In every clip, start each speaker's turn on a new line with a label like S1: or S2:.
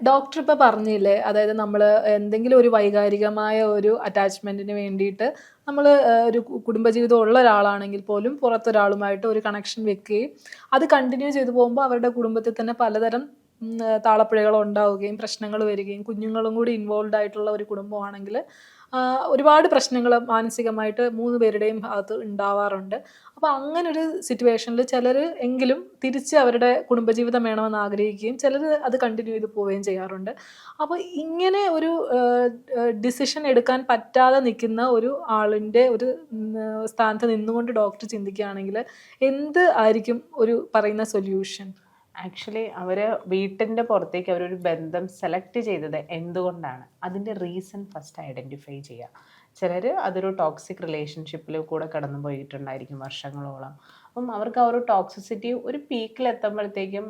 S1: Doctor ഇപ്പോൾ പറഞ്ഞില്ലേ, അതായത് നമ്മൾ എന്തെങ്കിലും ഒരു വൈകാരികമായ ഒരു അറ്റാച്ച്മെൻറ്റിന് വേണ്ടിയിട്ട് നമ്മൾ ഒരു കുടുംബജീവിതം ഉള്ള ഒരാളാണെങ്കിൽ പോലും പുറത്തൊരാളുമായിട്ട് ഒരു കണക്ഷൻ വെക്കുകയും അത് കണ്ടിന്യൂ ചെയ്തു പോകുമ്പോൾ അവരുടെ കുടുംബത്തിൽ തന്നെ പലതരം താളപ്പിഴകൾ ഉണ്ടാവുകയും പ്രശ്നങ്ങൾ വരികയും കുഞ്ഞുങ്ങളും കൂടി ഇൻവോൾവ് ആയിട്ടുള്ള ഒരു കുടുംബമാണെങ്കിൽ ഒരുപാട് പ്രശ്നങ്ങൾ മാനസികമായിട്ട് 3 പേരുടെയും ഭാഗത്ത് ഉണ്ടാവാറുണ്ട്. അപ്പോൾ അങ്ങനൊരു സിറ്റുവേഷനിൽ ചിലർ എങ്കിലും തിരിച്ച് അവരുടെ കുടുംബജീവിതം വേണമെന്ന് ആഗ്രഹിക്കുകയും ചിലർ അത് കണ്ടിന്യൂ ചെയ്ത് പോവുകയും ചെയ്യാറുണ്ട്. അപ്പോൾ ഇങ്ങനെ ഒരു ഡിസിഷൻ എടുക്കാൻ പറ്റാതെ നിൽക്കുന്ന ഒരു ആളിൻ്റെ ഒരു സ്ഥാനത്ത് നിന്നുകൊണ്ട് ഡോക്ടർ ചിന്തിക്കുകയാണെങ്കിൽ എന്ത് ആയിരിക്കും ഒരു പറയുന്ന സൊല്യൂഷൻ?
S2: ആക്ച്വലി അവർ വീട്ടിൻ്റെ പുറത്തേക്ക് അവരൊരു ബന്ധം സെലക്ട് ചെയ്തത് എന്തുകൊണ്ടാണ്, അതിൻ്റെ റീസൺ ഫസ്റ്റ് ഐഡൻറ്റിഫൈ ചെയ്യുക. ചിലർ അതൊരു ടോക്സിക് റിലേഷൻഷിപ്പിൽ കൂടെ കടന്നു പോയിട്ടുണ്ടായിരിക്കും വർഷങ്ങളോളം. അപ്പം അവർക്ക് ആ ഒരു ടോക്സിസിറ്റി ഒരു പീക്കിലെത്തുമ്പോഴത്തേക്കും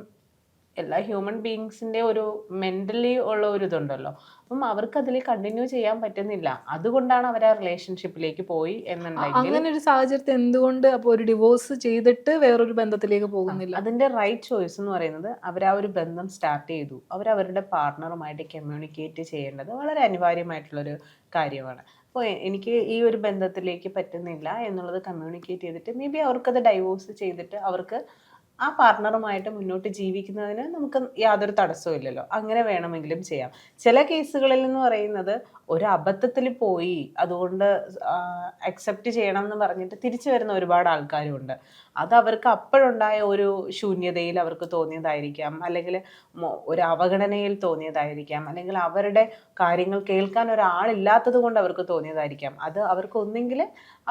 S2: എല്ലാ ഹ്യൂമൻ ബീങ്സിൻ്റെ ഒരു മെൻ്റലി ഉള്ള ഒരു ഇതുണ്ടല്ലോ, അപ്പം അവർക്ക് അതിൽ കണ്ടിന്യൂ ചെയ്യാൻ പറ്റുന്നില്ല. അതുകൊണ്ടാണ് അവർ ആ റിലേഷൻഷിപ്പിലേക്ക് പോയി എന്നുണ്ടെങ്കിൽ
S1: അങ്ങനെ ഒരു സാഹചര്യത്തിൽ എന്തുകൊണ്ട് അപ്പോൾ ഒരു ഡിവോഴ്സ് ചെയ്തിട്ട് വേറൊരു ബന്ധത്തിലേക്ക് പോകുന്നില്ല?
S2: അതിൻ്റെ റൈറ്റ് ചോയ്സ് എന്ന് പറയുന്നത് അവർ ആ ഒരു ബന്ധം സ്റ്റാർട്ട് ചെയ്തു, അവരവരുടെ പാർട്ട്ണറുമായിട്ട് കമ്മ്യൂണിക്കേറ്റ് ചെയ്യേണ്ടത് വളരെ അനിവാര്യമായിട്ടുള്ളൊരു കാര്യമാണ്. അപ്പോൾ എനിക്ക് ഈ ഒരു ബന്ധത്തിലേക്ക് പറ്റുന്നില്ല എന്നുള്ളത് കമ്മ്യൂണിക്കേറ്റ് ചെയ്തിട്ട് മേ ബി അവർക്കത് ഡൈവോഴ്സ് ചെയ്തിട്ട് അവർക്ക് ആ പാർട്ട്ണറുമായിട്ട് മുന്നോട്ട് ജീവിക്കുന്നതിന് നമുക്ക് യാതൊരു തടസ്സവും ഇല്ലല്ലോ. അങ്ങനെ വേണമെങ്കിലും ചെയ്യാം. ചില കേസുകളിൽ എന്ന് പറയുന്നത് ഒരു അബദ്ധത്തിൽ പോയി അതുകൊണ്ട് അക്സെപ്റ്റ് ചെയ്യണം എന്ന് പറഞ്ഞിട്ട് തിരിച്ചു വരുന്ന ഒരുപാട് ആൾക്കാരും ഉണ്ട്. അത് അവർക്ക് അപ്പോഴുണ്ടായ ഒരു ശൂന്യതയിൽ അവർക്ക് തോന്നിയതായിരിക്കാം, അല്ലെങ്കിൽ ഒരു അവഗണനയിൽ തോന്നിയതായിരിക്കാം, അല്ലെങ്കിൽ അവരുടെ കാര്യങ്ങൾ കേൾക്കാൻ ഒരാളില്ലാത്തത് കൊണ്ട് അവർക്ക് തോന്നിയതായിരിക്കാം. അത് അവർക്ക് ഒന്നെങ്കിൽ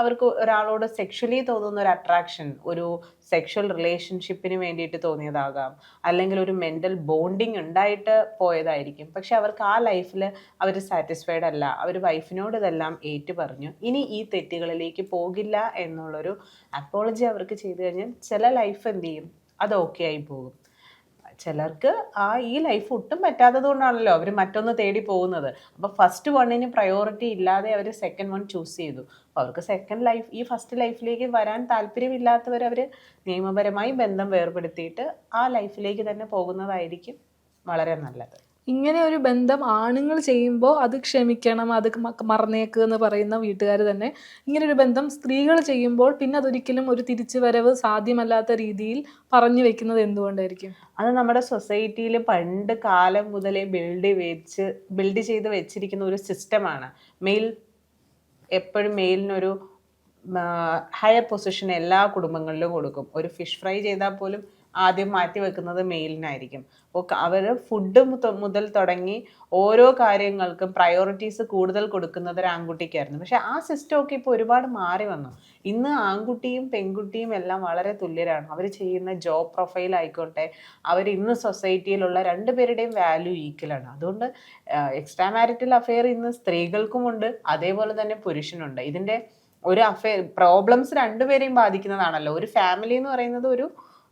S2: അവർക്ക് ഒരാളോട് സെക്ഷലി തോന്നുന്ന ഒരു അട്രാക്ഷൻ, ഒരു സെക്ഷൽ റിലേഷൻഷിപ്പിന് വേണ്ടിയിട്ട് തോന്നിയതാകാം, അല്ലെങ്കിൽ ഒരു മെൻ്റൽ ബോണ്ടിങ് ഉണ്ടായിട്ട് പോയതായിരിക്കും. പക്ഷെ അവർക്ക് ആ ലൈഫിൽ അവർ സാറ്റിസ്ഫൈഡ് അല്ല. അവർ വൈഫിനോട് ഇതെല്ലാം ഏറ്റു പറഞ്ഞു ഇനി ഈ തെറ്റുകളിലേക്ക് പോകില്ല എന്നുള്ളൊരു അപ്പോളജി അവർക്ക് ചെയ്തു കഴിഞ്ഞാൽ ചില ലൈഫ് എന്ത് ചെയ്യും, അത് ഓക്കെ ആയി പോകും. ചിലർക്ക് ഈ ലൈഫ് ഒട്ടും പറ്റാത്തത് കൊണ്ടാണല്ലോ അവർ മറ്റൊന്ന് തേടി പോകുന്നത്. അപ്പോൾ ഫസ്റ്റ് വണ്ണിന് പ്രയോറിറ്റി ഇല്ലാതെ അവർ സെക്കൻഡ് വൺ ചൂസ് ചെയ്തു. അപ്പോൾ അവർക്ക് സെക്കൻഡ് ലൈഫ്, ഈ ഫസ്റ്റ് ലൈഫിലേക്ക് വരാൻ താല്പര്യമില്ലാത്തവർ അവർ നിയമപരമായി ബന്ധം വേർപെടുത്തിയിട്ട് ആ ലൈഫിലേക്ക് തന്നെ പോകുന്നതായിരിക്കും വളരെ നല്ലത്.
S1: ഇങ്ങനെ ഒരു ബന്ധം ആണുങ്ങൾ ചെയ്യുമ്പോൾ അത് ക്ഷമിക്കണം, അത് മറന്നേക്ക് എന്ന് പറയുന്ന വീട്ടുകാർ തന്നെ ഇങ്ങനെ ഒരു ബന്ധം സ്ത്രീകൾ ചെയ്യുമ്പോൾ പിന്നെ അതൊരിക്കലും ഒരു തിരിച്ചു വരവ് സാധ്യമല്ലാത്ത രീതിയിൽ പറഞ്ഞു വെക്കുന്നത് എന്തുകൊണ്ടായിരിക്കും?
S2: അത് നമ്മുടെ സൊസൈറ്റിയിൽ പണ്ട് കാലം മുതലേ ബിൽഡ് ചെയ്ത് വെച്ചിരിക്കുന്ന ഒരു സിസ്റ്റമാണ്. എപ്പോഴും മെയിലിനൊരു ഹയർ പൊസിഷൻ എല്ലാ കുടുംബങ്ങളിലും കൊടുക്കും. ഒരു ഫിഷ് ഫ്രൈ ചെയ്താൽ പോലും ആദ്യം മാറ്റി വെക്കുന്നത് മെയിലിനായിരിക്കും. അപ്പോൾ അവർ ഫുഡ് മുതൽ തുടങ്ങി ഓരോ കാര്യങ്ങൾക്കും പ്രയോറിറ്റീസ് കൂടുതൽ കൊടുക്കുന്നത് ഒരു ആൺകുട്ടിക്കായിരുന്നു. പക്ഷെ ആ സിസ്റ്റമൊക്കെ ഇപ്പോൾ ഒരുപാട് മാറി വന്നു. ഇന്ന് ആൺകുട്ടിയും പെൺകുട്ടിയും എല്ലാം വളരെ തുല്യരാണ്. അവർ ചെയ്യുന്ന ജോബ് പ്രൊഫൈൽ ആയിക്കോട്ടെ, അവർ ഇന്ന് സൊസൈറ്റിയിലുള്ള രണ്ടുപേരുടെയും വാല്യൂ ഈക്വലാണ്. അതുകൊണ്ട് എക്സ്ട്രാ മാരിറ്റൽ അഫെയർ ഇന്ന് സ്ത്രീകൾക്കുമുണ്ട്, അതേപോലെ തന്നെ പുരുഷനുണ്ട്. ഇതിൻ്റെ ഒരു പ്രോബ്ലംസ് രണ്ടുപേരെയും ബാധിക്കുന്നതാണല്ലോ. ഒരു ഫാമിലി എന്ന് പറയുന്നത് ഒരു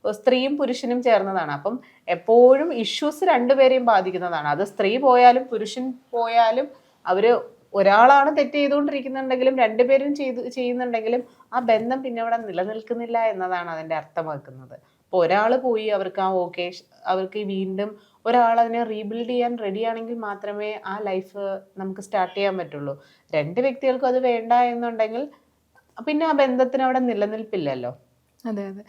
S2: സ്ത്രീയും പുരുഷനും ചേർന്നതാണ്. അപ്പം എപ്പോഴും ഇഷ്യൂസ് രണ്ടുപേരെയും ബാധിക്കുന്നതാണ്. അത് സ്ത്രീ പോയാലും പുരുഷൻ പോയാലും അവർ ഒരാളാണ് തെറ്റ് ചെയ്തുകൊണ്ടിരിക്കുന്നുണ്ടെങ്കിലും രണ്ടുപേരും ചെയ്യുന്നുണ്ടെങ്കിലും ആ ബന്ധം പിന്നെ അവിടെ നിലനിൽക്കുന്നില്ല എന്നതാണ് അതിൻ്റെ അർത്ഥമാക്കുന്നത്. അപ്പോൾ ഒരാൾ പോയി അവർക്ക് അവർക്ക് വീണ്ടും ഒരാൾ അതിനെ റീബിൽഡ് ചെയ്യാൻ റെഡിയാണെങ്കിൽ മാത്രമേ ആ ലൈഫ് നമുക്ക് സ്റ്റാർട്ട് ചെയ്യാൻ പറ്റുള്ളൂ. രണ്ട് വ്യക്തികൾക്കും അത് വേണ്ട എന്നുണ്ടെങ്കിൽ പിന്നെ ആ ബന്ധത്തിന് അവിടെ നിലനിൽപ്പില്ലല്ലോ.
S1: അതെ അതെ.